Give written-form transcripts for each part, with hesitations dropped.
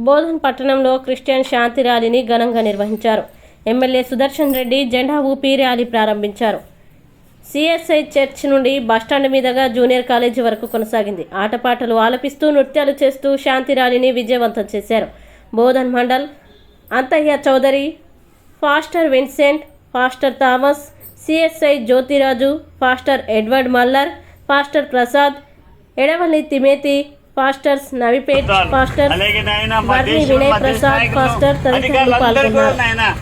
బోధన్ పట్టణంలో క్రిస్టియన్ శాంతి ర్యాలీని ఘనంగా నిర్వహించారు. ఎమ్మెల్యే సుదర్శన్ రెడ్డి జెండా ఊపి ర్యాలీ ప్రారంభించారు. సిఎస్ఐ చర్చ్ నుండి బస్టాండ్ మీదుగా జూనియర్ కాలేజీ వరకు కొనసాగింది. ఆటపాటలు ఆలపిస్తూ నృత్యాలు చేస్తూ శాంతి ర్యాలీని విజయవంతం చేశారు. Bodhan Mandal Antayya Chowdary, pastor Vincent, pastor Thomas, CSI Jyothiraju, pastor Edward Mallar, pastor Prasad, Edavalli Timothy, pastors Navipet, pastor Varni Vinay Prasad, pastor తదితరులు పాల్గొన్నారు.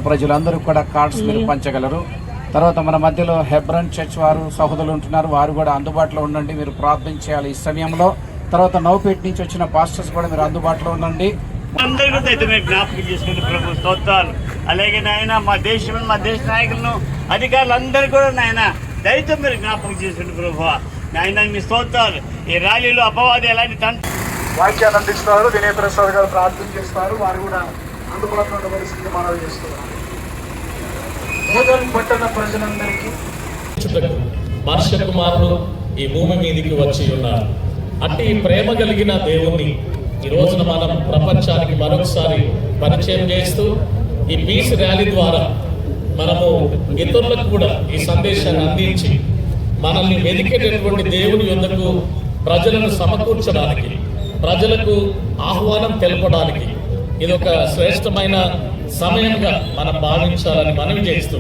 ప్రజలందరూ కూడా కార్డ్స్ మీరు పంచగలరు. తర్వాత మన మధ్యలో హెబ్రన్ చర్చ్ వారు సహోదరులు ఉంటున్నారు, వారు కూడా అందుబాటులో ఉండండి, మీరు ప్రార్థన చేయాలి ఈ సమయంలో. తర్వాత నౌపేట నుంచి వచ్చిన పాస్టర్స్ కూడా మీరు అందుబాటులో ఉండండి. అందరికీ అయితే మీరు జ్ఞాపకం చేసుకుంటే ప్రభు స్తోత్రాలు. అలాగే నాయన మా దేశ నాయకులను అధికారులందరూ కూడా నాయన దయతో మీరు జ్ఞాపకం చేసుకుంటే ప్రభు నాయన మీ స్తోత్రాలు. ఈ ర్యాలీలో అపవాది ఎలాంటి వాక్యాలు అందిస్తారు. వినయ్ ప్రసాద్ గారు ప్రార్థన చేస్తారు, వారు కూడా అందుబాటులో ఉండవలసింది మనవి చేస్తున్నారు. బోధన్ పట్టణ ప్రజలందరికీ మనుష్య కుమారుడు ఈ భూమి మీదికి వచ్చి ఉన్నారు. అట్టి ప్రేమ కలిగిన దేవుణ్ణి ఈ రోజున మనం ప్రపంచానికి మరొకసారి పరిచయం చేస్తూ ఈ పీస్ ర్యాలీ ద్వారా మనము ఇతరులకు కూడా ఈ సందేశాన్ని అందించి మనల్ని వెదికేటటువంటి దేవుని యొద్దకు ప్రజలను సమకూర్చడానికి, ప్రజలకు ఆహ్వానం తెలపడానికి ఇది ఒక శ్రేష్టమైన సమయంగా మనం భావించాలని మనవి చేస్తూ